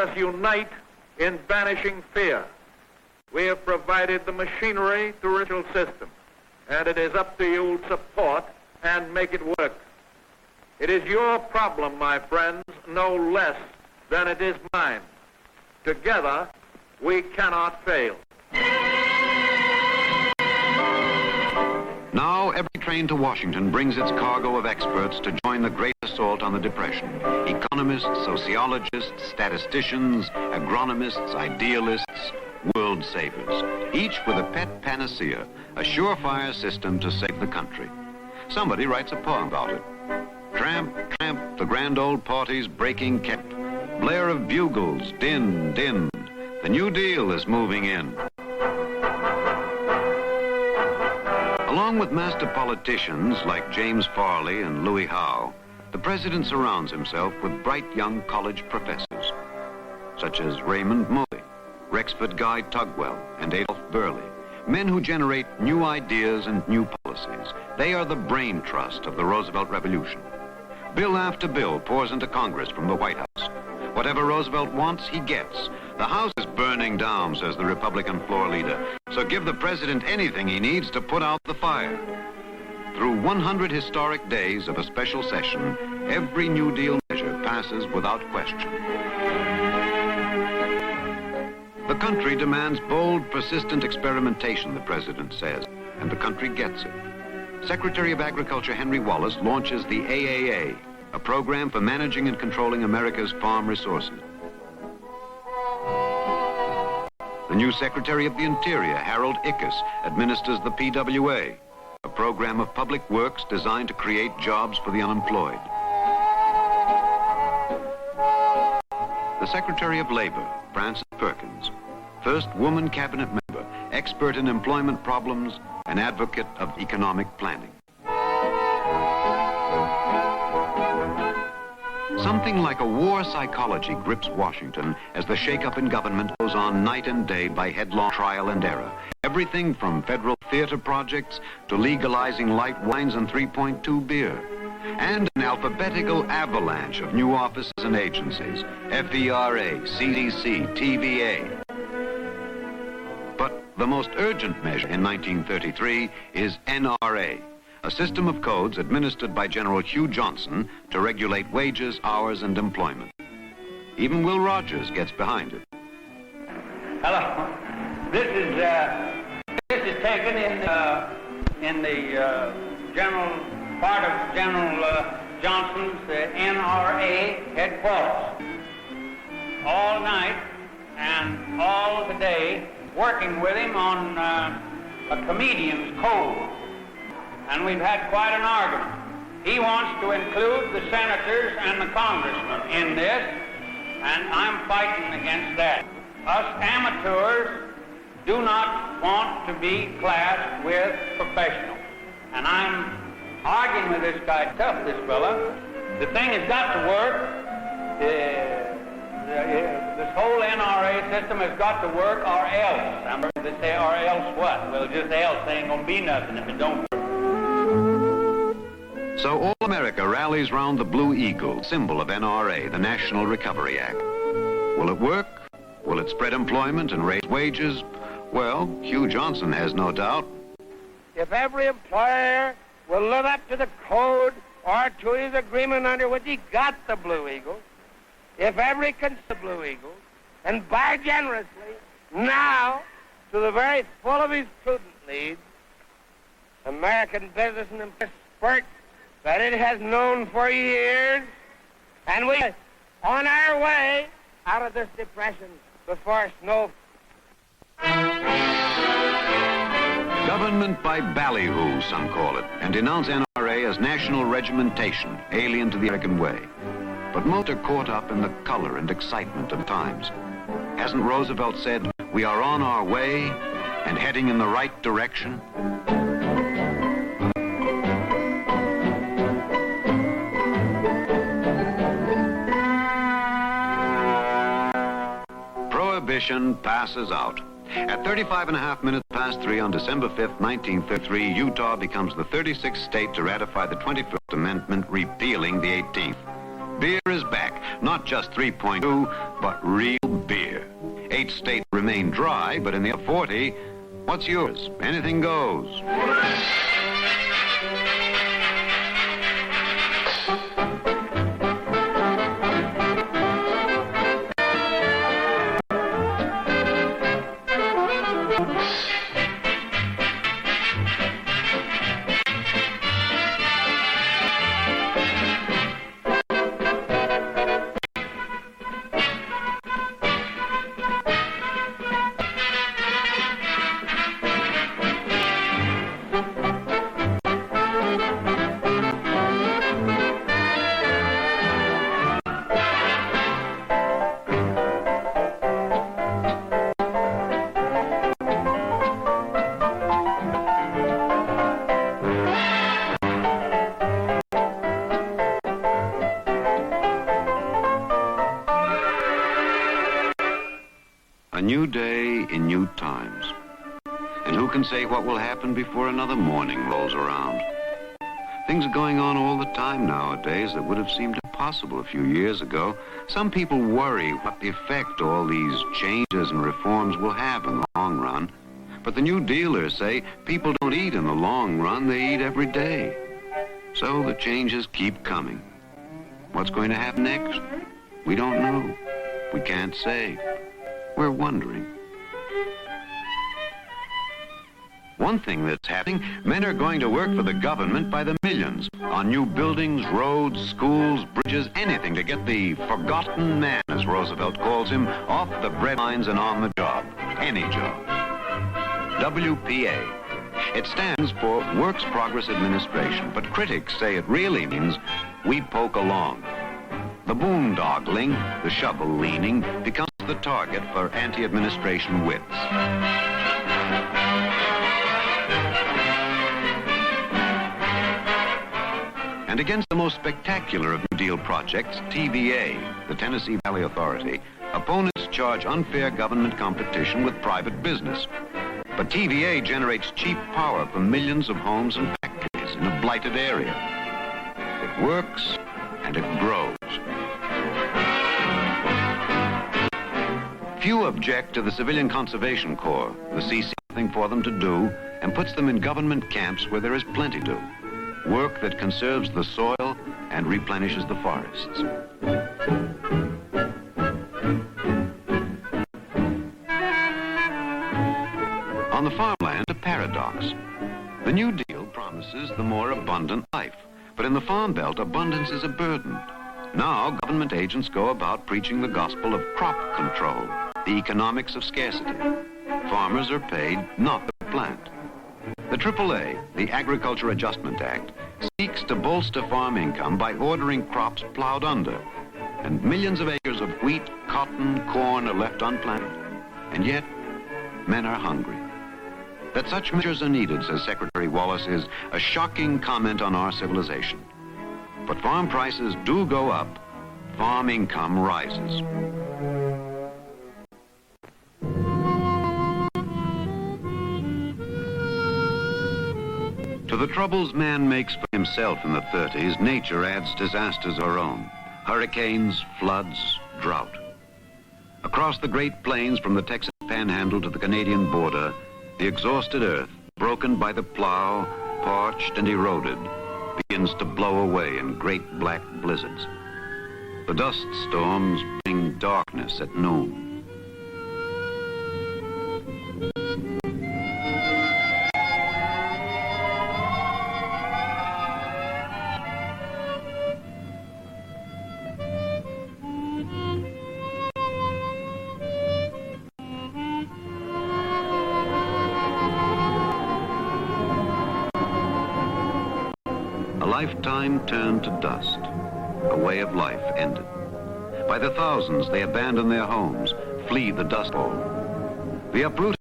us unite in banishing fear. We have provided the machinery to ritual system, and it is up to you to support and make it work. It is your problem, my friends, no less than it is mine. Together, we cannot fail. Now, every train to Washington brings its cargo of experts to join the great assault on the Depression. Economists, sociologists, statisticians, agronomists, idealists, world savers, each with a pet panacea, a surefire system to save the country. Somebody writes a poem about it. Tramp, tramp, the grand old party's breaking camp. Blare of bugles, din, din. The New Deal is moving in. Along with master politicians like James Farley and Louis Howe, the president surrounds himself with bright young college professors, such as Raymond Moody, Rexford Guy Tugwell, and Adolph Burley, men who generate new ideas and new policies. They are the brain trust of the Roosevelt Revolution. Bill after bill pours into Congress from the White House. Whatever Roosevelt wants, he gets. The House is burning down, says the Republican floor leader, so give the president anything he needs to put out the fire. Through 100 historic days of a special session, every New Deal measure passes without question. The country demands bold, persistent experimentation, the president says, and the country gets it. Secretary of Agriculture Henry Wallace launches the AAA, a program for managing and controlling America's farm resources. The new Secretary of the Interior, Harold Ickes, administers the PWA, a program of public works designed to create jobs for the unemployed. The Secretary of Labor, Frances Perkins, first woman cabinet member, expert in employment problems, an advocate of economic planning. Something like a war psychology grips Washington as the shakeup in government goes on night and day by headlong trial and error. Everything from federal theater projects to legalizing light wines and 3.2 beer. And an alphabetical avalanche of new offices and agencies, FERA, CDC, TVA. But the most urgent measure in 1933 is NRA, a system of codes administered by General Hugh Johnson to regulate wages, hours, and employment. Even Will Rogers gets behind it. Hello. This is taken in the general part of General Johnson's NRA headquarters. All night and all the day, working with him on a comedian's code. And we've had quite an argument. He wants to include the senators and the congressmen in this, and I'm fighting against that. Us amateurs do not want to be classed with professionals. And I'm arguing with this guy, tough, this fella. The thing has got to work. This whole NRA system has got to work or else. I'm going to say or else what? Well, just else ain't going to be nothing if it don't work. So all America rallies round the Blue Eagle, symbol of NRA, the National Recovery Act. Will it work? Will it spread employment and raise wages? Well, Hugh Johnson has no doubt. If every employer will live up to the code or to his agreement under which he got the Blue Eagle, if every the Blue Eagle, and buy generously now to the very full of his prudent needs, American business and spurt that it has known for years, and we are on our way out of this depression before snow. Government by ballyhoo, some call it, and denounce NRA as national regimentation, alien to the American way. But most are caught up in the color and excitement of times. Hasn't Roosevelt said, we are on our way and heading in the right direction? Prohibition passes out. At 35.5 minutes past 3 on December 5th, 1933, Utah becomes the 36th state to ratify the 21st Amendment, repealing the 18th. Beer is back. Not just 3.2, but real beer. 8 states remain dry, but in the 40, what's yours? Anything goes. A new day in new times. And who can say what will happen before another morning rolls around? Things are going on all the time nowadays that would have seemed impossible a few years ago. Some people worry what the effect all these changes and reforms will have in the long run. But the new dealers say people don't eat in the long run, they eat every day. So the changes keep coming. What's going to happen next? We don't know. We can't say. We're wondering. One thing that's happening, men are going to work for the government by the millions on new buildings, roads, schools, bridges, anything to get the forgotten man, as Roosevelt calls him, off the breadlines and on the job. Any job. WPA. It stands for Works Progress Administration, but critics say it really means we poke along. The boondoggling, the shovel leaning, becomes the target for anti-administration wits. And against the most spectacular of New Deal projects, TVA, the Tennessee Valley Authority, opponents charge unfair government competition with private business. But TVA generates cheap power for millions of homes and factories in a blighted area. It works and it grows. Few object to the Civilian Conservation Corps. The sea sees nothing for them to do and puts them in government camps where there is plenty to do. Work that conserves the soil and replenishes the forests. On the farmland, a paradox. The New Deal promises the more abundant life, but in the Farm Belt, abundance is a burden. Now, government agents go about preaching the gospel of crop control, the economics of scarcity. Farmers are paid not to plant. The AAA, the Agriculture Adjustment Act, seeks to bolster farm income by ordering crops plowed under, and millions of acres of wheat, cotton, corn are left unplanted. And yet, men are hungry. That such measures are needed, says Secretary Wallace, is a shocking comment on our civilization. But farm prices do go up, farm income rises. To the troubles man makes for himself in the 30s, nature adds disasters of her own. Hurricanes, floods, drought. Across the Great Plains from the Texas Panhandle to the Canadian border, the exhausted earth, broken by the plow, parched and eroded, begins to blow away in great black blizzards. The dust storms bring darkness at noon. A lifetime turned to dust. A way of life ended. By the thousands, they abandon their homes, flee the Dust Bowl. The uprooted